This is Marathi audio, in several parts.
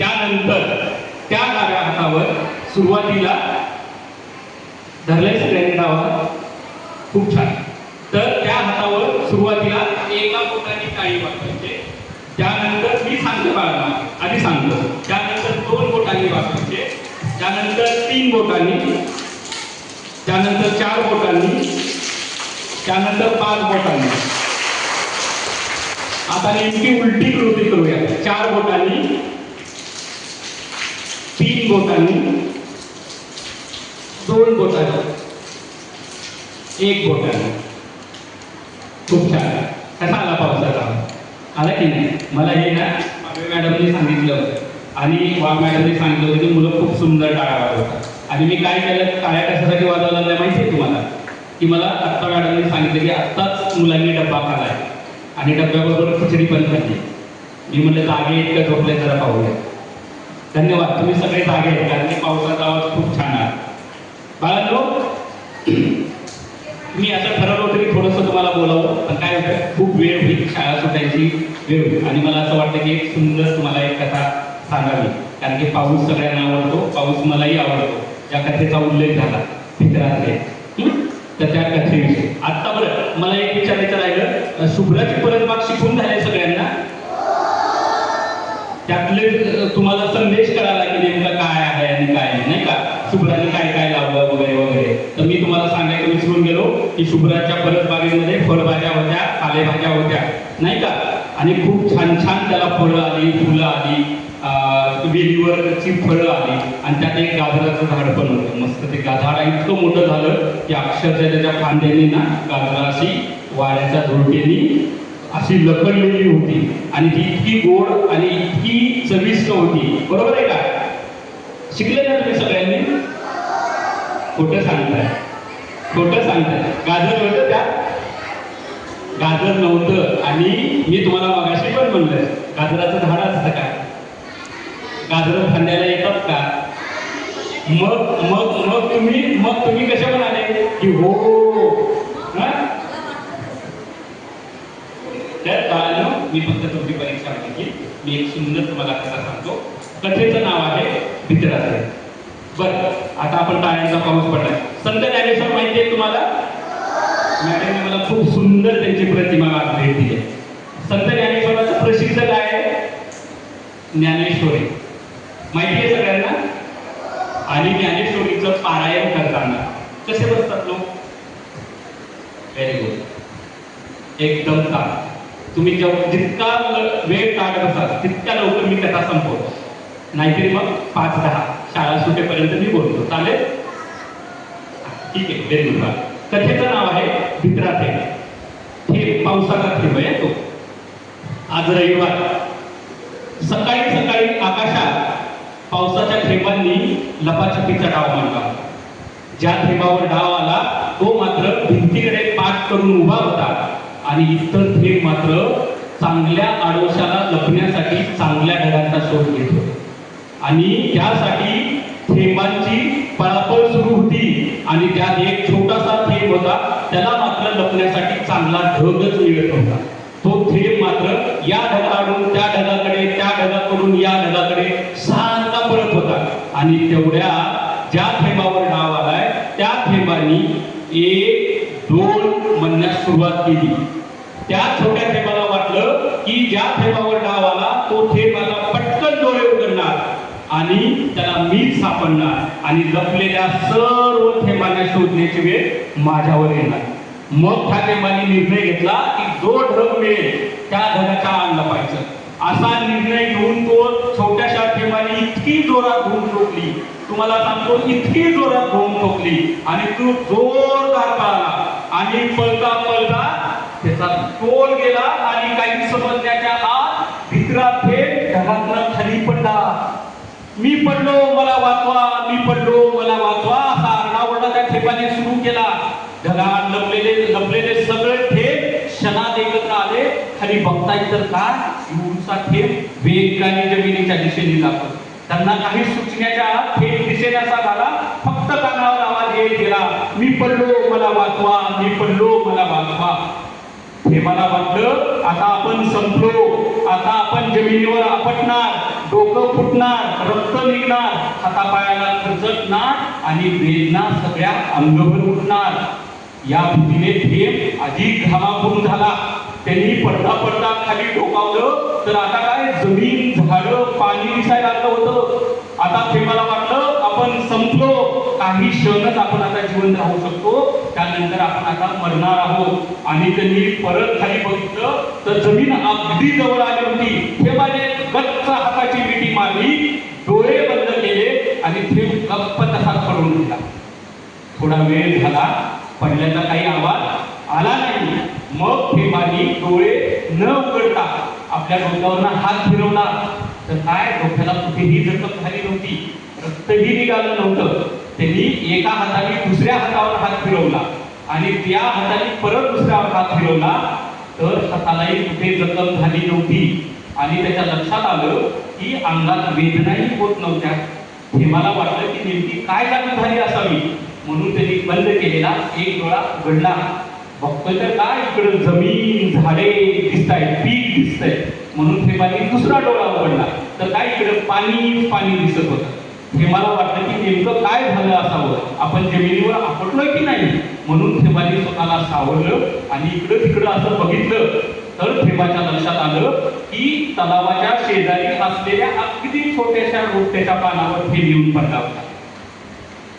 त्यानंतर त्या डाव्या हातावर सुरुवातीला धरलंय सगळ्यांनी डावा, खूप छान. तर त्या हातावर सुरुवातीला एका बोटाने टाळी वाजवायचे, त्यानंतर मी सांगतो बाळांना, आधी सांगतो, त्यानंतर 2 बोटांनी वाजवायचे, त्यानंतर 3 बोटांनी, त्यानंतर 4 बोटांनी, त्यानंतर 5 बोटांनी. आता नेमकी उलटी कृती करूया. 4 बोटांनी, 3 बोटांनी, 2 बोटांनी, 1 बोटांनी. खूप छान. कसा आला पावसाचा? आला की नाही? मला हे ना मॅडमने सांगितलं होतं आणि मॅडमने सांगितलं होतं की मुलं खूप सुंदर टाळ्या वाजवतात. आणि मी काय केलं, टाळ्या कशासाठी वाजवल्या नाही माहिती आहे तुम्हाला? की मला आत्ता मॅडमने सांगितलं की आत्ताच मुलांनी डब्बा खालाय आणि डब्याबरोबर खिचडी पण खाल्ली. मी म्हटलं जागे इतकं झोपले, जरा पाहूया. धन्यवाद, तुम्ही सगळे जागे आहेत कारण की पावसाचा आवाज खूप छान आहे. बाळांनो, मी असं ठरवलं होतं की थोडंसं तुम्हाला बोलावं, पण काय होतं, खूप वेळ होईल, शाळा सुटायची वेळ होईल आणि मला असं वाटतं की एक सुंदर तुम्हाला एक कथा सांगावी, कारण की पाऊस सगळ्यांना आवडतो, पाऊस मलाही आवडतो. ज्या कथेचा उल्लेख झाला मित्रांचे, तर त्या कथेविषयी आत्ता बरं मला एक विचारायचं राहिलं, शुभ्राची परतबाग शिकून झाले सगळ्यांना? त्यातले तुम्हाला संदेश कळाला की नेमकं काय आहे आणि काय नाही का, शुभ्राने काय काय लावलं वगैरे वगैरे. तर मी तुम्हाला सांगायचं विसरून गेलो की शुभ्राच्या परसबागेमध्ये फळभाज्या होत्या, पालेभाज्या होत्या नाही का, आणि खूप छान छान त्याला फळं आली, फुलं आली, वेलीवरची फळं आली आणि त्यात एक गाजराचं झाड पण होतं. मस्त ते झाड इतकं मोठं झालं की अक्षरशः त्याच्या फांद्यांनी ना गाजरा अशी वाऱ्याच्या झोडक्यांनी अशी लकडलेली होती आणि ती इतकी गोड आणि इतकी चविष्ट होती. बरोबर आहे का? शिकले ना तुम्ही सगळ्यांनी? खोटं सांगताय, खोटं सांगताय. गाजर होतं त्यात? गाजर नव्हतं. आणि मी तुम्हाला मगाशी पण म्हणलं, गाजराचं झाड असतं का? गाजर फांद्याला येतात का? मग मग मग तुम्ही कशा म्हणाले की हो? तर बाळांनो, मी फक्त तुमची परीक्षा घेतली. मी एक सुंदर तुम्हाला कथा सांगतो. कथेचं नाव आहे भित्राचे. बरं, आता आपण टाळ्यांचा पाऊस पडलाय. संत ज्ञानेश्वर माहिती आहे तुम्हाला? मॅडमने मला खूप सुंदर त्यांची प्रतिमा भेट दिली. संत ज्ञानेश्वराचं प्रसिद्ध काय आहे? ज्ञानेश्वरी माहिती आहे सगळ्यांना? आणि ज्ञानेश्वरीचं पारायण करताना कसे बसतात लोक? व्हेरी गुड, एकदम ताट. तुम्ही जितका वेळ ताट बसाल तितक्या लवकर मी कथा संपवतो, नाहीतरी मग 5-10 शाळा सुटेपर्यंत मी बोलतो. चालेल? ठीक आहे, व्हेरी गुड. कथेचं नाव आहे भित्राचे. हे पावसाचा थेंब आहे तो. आज रविवार, सकाळी सकाळी आकाशात पावसाच्या थेंबांनी लपाछपीचा डाव मांडला. ज्या थेंबावर डाव आला तो मात्र भिंतीकडे पाठ करून उभा होता आणि इतर थेंब मात्र चांगल्या आडोशाला लपण्यासाठी चांगल्या ढगांचा शोध घेत होते आणि त्यासाठी थेंबांची पळापळ सुरू होती. आणि त्यात एक छोटासा थेंब होता, त्याला मात्र लपण्यासाठी चांगला ढगच मिळत होता. तो थेंब मात्र या ढगाकडून त्या ढगाकडे, त्या ढगाकडून या ढगाकडे सारखा पळत होता. आणि तेवढ्या ज्या थेंबावर डाव आलाय त्या थेंबांनी 1-2 म्हणण्यास सुरुवात केली. त्या छोट्या थेंबाला वाटलं की ज्या थेंबावर डाव आला तो थेंब आता पटकन डोळे उघडणार आणि त्याला मीच सापडणार आणि लपलेल्या सर्व थेंबांना शोधण्याची वेळ माझ्यावर येणार. मग त्या थेंबांनी निर्णय घेतला की जो ढग मिळेल त्या ढगाच्या आड लपायचं. असा निर्णय घेऊन तो छोट्याशा थेंबाने इतकी जोरात धूम ठोकली, तुम्हाला सांगतो इतकी जोरात धूम ठोकली आणि तो जोरदार पळाला आणि पळता पळता त्याचा तोल गेला आणि काही समजण्याच्या आत भित्रा थेट ढगातून खाली पडला. मी पडलो मला वाचवा, मी पडलो मला वाचवा असा आरडाओरडा त्या थेंबाने सुरू केला. ढगात लपलेले सगळे थेंब क्षणात एकत्र आले. खाली बघताय तर काय उंचा थेंब वेगाने जमिनीच्या दिशेने जातो. त्यांना काही सुचण्याच्या आत थेंब दिसेनासा झाला. फक्त कानावर आवाज येत गेला, मी पडलो मला वाचवा, मी पडलो मला वाचवा. हे मला वाटलं आता आपण संपलो, आता आपण जमिनीवर आपटणार. डोकं फुटणार, रक्त निघणार, हातापायाला खरचटणार आणि वेदना सगळ्या अंगभर उठणार. या भीतीने थेंब अधिक घामाघूम झाला. त्यांनी पडता पडता खाली डोकावलं तर आता काय जमीन, झाडं, पाणी दिसायला लागलं होतं. आता थेंबाला वाटलं आपण संपलो, काही क्षणच आपण आता जिवंत राहू शकतो, त्यानंतर आपण आता मरणार आहोत. आणि त्यांनी परत खाली बघितलं तर जमीन अगदी जवळ आली होती. थेंबाने गच्च हाताची मिठी मारली, डोळे बंद केले आणि थेंब गप्प तसाच पडून गेला. थोडा वेळ झाला, पडल्याचा काही आवाज आला नाही. मग थेंबानी डोळे न उघडता आपल्या डोक्यावरनं हात फिरवला तर काय डोक्याला कुठेही जखम झाली नव्हती, रक्तही निघालं नव्हतं. त्यांनी एका हाताने दुसऱ्या हातावर हात फिरवला आणि त्या हाताने परत दुसऱ्यावर हात फिरवला तर हातालाही कुठे जखम झाली नव्हती. आणि त्याच्या लक्षात आलं की अंगात वेदनाही होत नव्हत्या. थेंबाला वाटलं की नेमकी काय जाणीव झाली असावी, म्हणून त्यांनी बंद केलेला एक डोळा उघडला. बघतोय तर काय इकडं जमीन, झाडे दिसतायत, पीक दिसतंय. म्हणून थेंबाने दुसरा डोळा उघडला तर काय इकडं पाणी पाणी दिसत होतं. थेंबाला वाटलं की नेमकं काय झालं असावं, आपण जमिनीवर आपटलोय की नाही. म्हणून थेंबाने स्वतःला सावरलं आणि इकडं तिकडं असं बघितलं तर थेंबाच्या लक्षात आलं की तलावाच्या शेजारी असलेल्या अगदी छोट्याशा रोपट्याच्या पानावर थेंब येऊन पडला होता.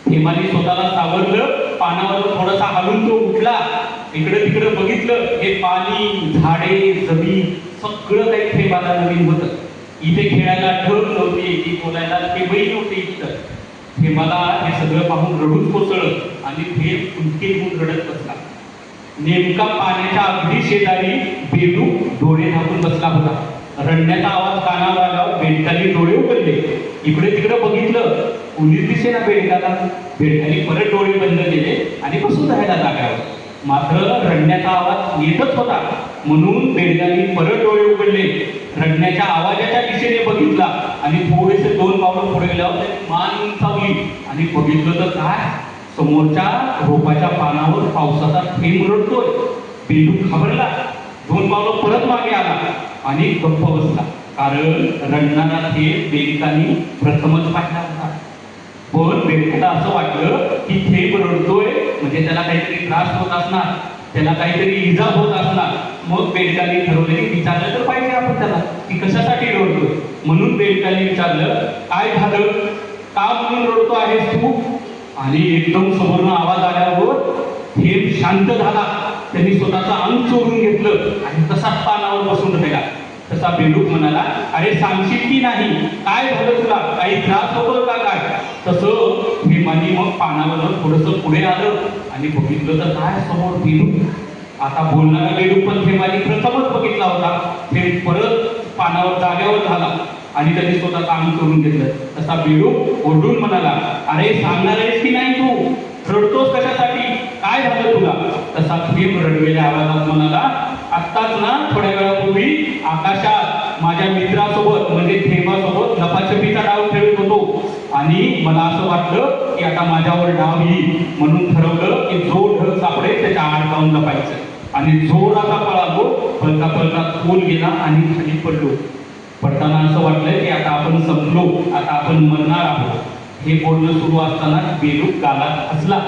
थेंबाने स्वतःला सावरलं, पानावर थोडासा हलून तो उठला, इकडे तिकडे बघितलं, हे पाणी, झाडे, जमीन सगळं काही थेंबाला नवीन होतं. इथे खेळायला ढग नव्हते, की बोलायला थेंबही नव्हते. इथं थेंबाला हे सगळं पाहून रडून कोसळलं आणि थेंब फुंके घेऊन रडत बसला. नेमका पाण्याच्या अगदी शेजारी बेडूक डोळे झाकून बसला होता. रडण्याचा आवाज कानावर आल्यावर बेडकाने डोळे उघडले, इकडे तिकडे बघितलं, कोणीच दिसेना बेडकाला. बेडकाने परत डोळे बंद केले आणि बसून राहायला जाग्यावर. मात्र रडण्याचा आवाज येतच होता, म्हणून बेडकाने परत डोळे उघडले, रडण्याच्या आवाजाच्या दिशेने बघितला आणि थोडेसे 2 पावलं पुढे गेल्यावर त्याने मान उंचावली आणि बघितलं तर काय, समोरच्या रोपाच्या पानावर पावसाचा थेंब रडतोय. बेडूक घाबरला, 2 पावलं परत मागे आला आणि गप्प बसला, कारण रडणारा थेंब बेडकाने प्रथमच पाहिला होता. पण बेडकाला असं वाटलं की थेंब रडतोय म्हणजे त्याला काहीतरी त्रास होत असणार, त्याला काहीतरी इजा होत असणार. मग बेडकाने ठरवलं की विचारलं तर पाहिजे आपण त्याला की कशासाठी रडतोय. म्हणून बेडकाने विचारलं, काय झालं, का म्हणून रडतो आहेस तू. आणि एकदम समोरनं आवाज आल्यावर थेंब शांत झाला. त्यांनी स्वतःचं अंग चोरून घेतलं आणि तसाच पानावर बसून राहिला. तसा बेडूक म्हणाला, अरे सांगशील की नाही, काय झालं तुला, काही त्रास होतो का काय. तसं थेंबानी मग पानावर थोडंसं पुढे आलं आणि बघितलं तर काय समोर बेडूक. आता बोलणारा बेडूक पण थेंबानी प्रथमच बघितला होता. थेंब परत पानावर जाग्यावर झाला आणि त्यांनी स्वतःचं अंग चोरून घेतलं. तसा बेडूक ओरडून म्हणाला, अरे सांगणार आहेस की नाही, तू रडतोस कशासाठी, काय झालं तुला. तसा थेंब रडवेल्या आवाजात म्हणाला, आत्ताच ना थोड्या वेळापूर्वी आकाशात माझ्या मित्रासोबत म्हणजे थेंबासोबत लपाछपीचा डाव खेळत होतो आणि मला असं वाटलं की आता माझ्यावर डाव येईल, म्हणून ठरवलं की जो ढग सापडेल त्याच्या आड जाऊन लपायचं आणि जोराचा पळालो. पळता पळता खोल गेला आणि खाली पडलो. पडताना असं वाटलं की आता आपण संपलो, आता आपण मरणार आहोत. हे बोलणं सुरू असताना बेडूक गालात हसला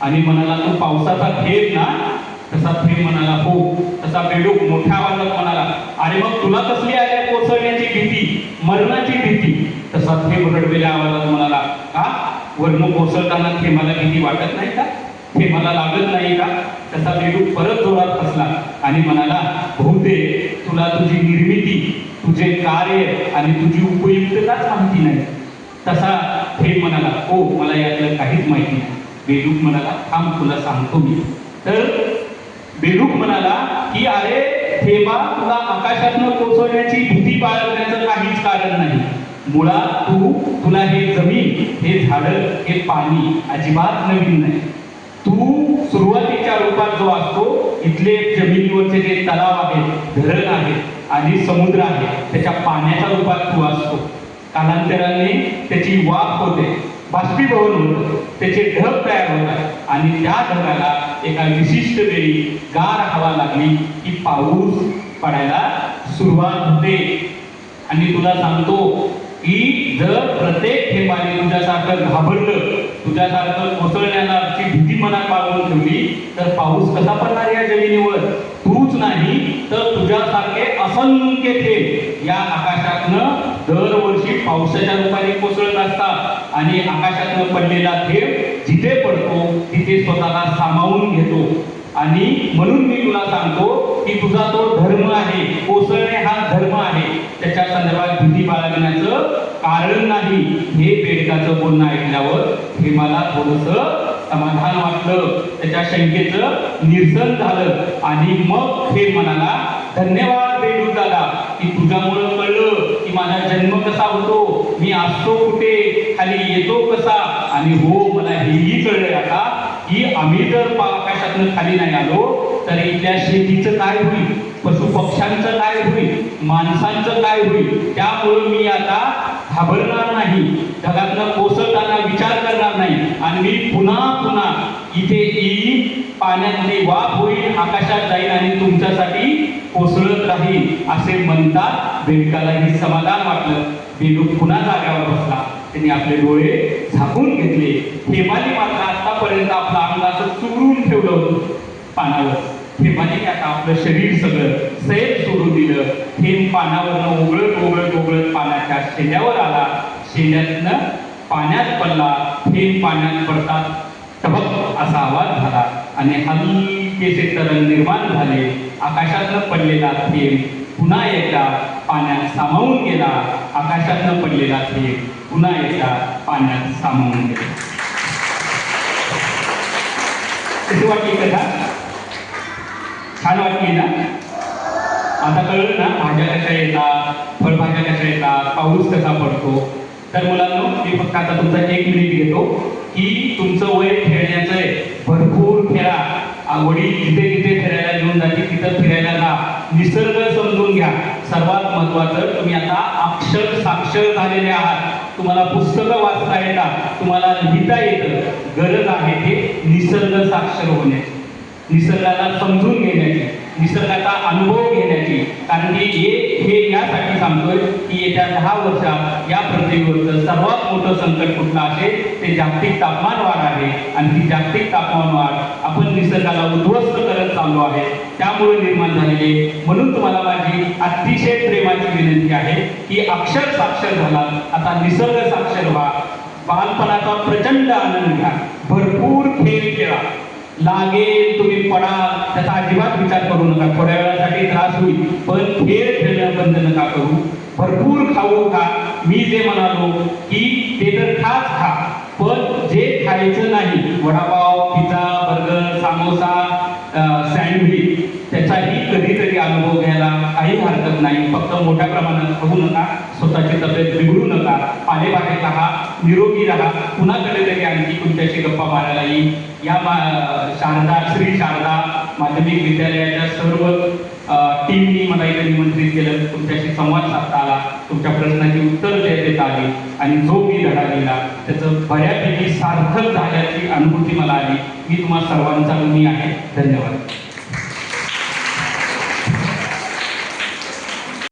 आणि म्हणाला, तो पावसाचा थेंब ना. तसा थेंब म्हणाला, हो. तसा बेडूक मोठ्या आवाजात म्हणाला, अरे मग तुला कसली आहे कोसळण्याची भीती, मरणाची भीती. तसा थेंब रडवेल्या आवाजात म्हणाला, का वर्ण कोसळताना थेंबाला भीती वाटत नाही का, थेंबाला लागत नाही का. तसा बेडूक परत जोरात हसला आणि म्हणाला, बहुतेक तुला तुझी निर्मिती, तुझे कार्य आणि तुझी उपयुक्तताच माहिती नाही. तसा थेंब म्हणाला, हो मला यातलं काहीच माहिती नाही. बेडूक म्हणाला, थांब तुला सांगतो मी. तर बेडूक म्हणाला की अरे थेंबा, तुला आकाशातनं कोसळण्याची भीती बाळगण्याचं काहीच कारण नाही. मुळात तुला हे जमीन, हे झाडं, हे पाणी अजिबात नवीन नाही. तू सुरुवातीच्या रूपात जो असतो, इथले जमिनीवरचे जे तलाव आहेत, धरण आहेत आणि समुद्र आहे, त्याच्या पाण्याच्या रूपात तू असतो. कालांतराने त्याची वाफ होते, बाष्पीभवन होतं, त्याचे ढग तयार होतात आणि त्या ढगाला एका विशिष्ट वेळी गार हवा लागली की पाऊस पडायला सुरुवात होते. आणि तुला सांगतो की जर प्रत्येक ठेपाने तुझ्यासारखं घाबरलं, तुझ्यासारखं कोसळण्याची भीती मनात बाळगून ठेवली तर पाऊस कसा पडणार या जमिनीवर? तूच नाही तर तुझ्यासारखे असंख्य थेंब या आकाशातनं दरवर्षी पावसाच्या रूपाने कोसळत असतात आणि आकाशातनं पडलेला थेंब जिथे पडतो तिथे स्वतःला सामावून घेतो. आणि म्हणून मी तुला सांगतो की तुझा तो धर्म आहे, कोसळणे हा धर्म आहे, त्याच्या संदर्भात भीती बाळगण्याचं कारण नाही. हे बेडकाचं बोलणं ऐकल्यावर हे मला थोडंसं समाधान वाटलं, त्याच्या शंकेचं निरसन झालं आणि मग हे म्हणाला, धन्यवाद बेडूक दादा की तुझ्यामुळं कळलं की माझा जन्म कसा होतो, मी असतो कुठे, खाली येतो कसा. आणि हो, मला हेही कळलंय आता की आम्ही जर आकाशातनं खाली नाही आलो तर इथल्या शेतीचं काय होईल, पशु पक्ष्यांचं काय होईल, माणसांचं काय होईल. त्यामुळं मी आता घाबरणार नाही, जगातनं कोसळताना विचार करणार नाही आणि मी पुन्हा पुन्हा इथे येईन, पाण्यातली वाफ होईल, आकाशात जाईल आणि तुमच्यासाठी कोसळत राहील. असे म्हणतात बेडकालाही समाधान वाटलं. बेडूक पुन्हा जाग्यावर बसला, त्यांनी आपले डोळे झाकून घेतले. हेमाली मात्र आतापर्यंत आपलं अंग असं चुरून ठेवलं होतं पानावर. हेमाली आता आपलं शरीर सगळं सैल सोडून दिलं. थेंब पानावरनं ओघळत ओघळत ओघळत पाण्याच्या शेंड्यावर आला, शेंड्यातनं पाण्यात पडला. थेंब पाण्यात पडतात टबक असा आवाज झाला आणि हलकेसे तरंग निर्माण झाले. आकाशातनं पडलेला थेंब पुन्हा एकदा पाण्यात सामावून गेला. आकाशातनं पडलेला थेंब पुन्हा एकदा पाण्यात सामावून गेला. कशी वाटली कथा? छान वाटली ना? आता कळलं ना भाज्या कशा येतात, फळभाज्या कशा येतात, पाऊस कसा पडतो. तर मुलांनो, मी फक्त आता तुमचा 1 मिनिट घेतो की तुमचं वय खेळण्याचं आहे, भरपूर खेळा. वडील जिथे जिथे फिरायला घेऊन जाते तिथं फिरायला जा, निसर्ग समजून घ्या. सर्वात महत्वाचं, तुम्ही आता अक्षर साक्षर झालेले आहात, तुम्हाला पुस्तकं वाचता येतात, तुम्हाला लिहिता येतं. गरज आहे ते निसर्ग साक्षर होण्याची, निसर्गाला समजून घेण्याची, निसर्गाचा अनुभव घेण्याची. कारण की हे यासाठी सांगतोय की येत्या 10 वर्षात या पृथ्वीवरचं सर्वात मोठं संकट कुठलं असेल ते जागतिक तापमान वाढ आहे. आणि ती जागतिक तापमान वाढ आपण निसर्गाला उद्ध्वस्त करत चाललो आहे, त्यामुळे निर्माण झालेले. म्हणून तुम्हाला माझी अतिशय प्रेमाची विनंती आहे की अक्षर साक्षर झाला, आता निसर्ग साक्षर व्हा. बालपणाचा प्रचंड आनंद घ्या, भरपूर खेळ खेळा, लागेल तुम्ही पडाल त्याचा अजिबात विचार करू नका. थोड्या वेळासाठी त्रास होईल पण खेळ खेळणं बंद नका करू. भरपूर खाऊ खा. मी जे म्हणालो की ते तर खाच खा, पण जे खायचं नाही, vada pav, pizza, burger, samosa, sandwich, त्याचाही कधीतरी अनुभव घ्यायला काही हरकत नाही. फक्त मोठ्या प्रमाणात खाऊ नका, स्वतःची तब्येत बिघडू नका, पालेभाज्या खा, निरोगी राहा. पुन्हा कधीतरी आणखी तुमच्याशी गप्पा मारायला येईल. या श्री शारदा माध्यमिक विद्यालयाच्या सर्व टीमनी मला इथे निमंत्रित केलं, तुमच्याशी संवाद साधता आला, तुमच्या प्रश्नाची उत्तर देता आली आणि जो मी धडा दिला त्याचं बऱ्यापैकी सार्थक झाल्याची अनुभूती मला आली. मी तुम्हा सर्वांचा ऋणी आहे. धन्यवाद.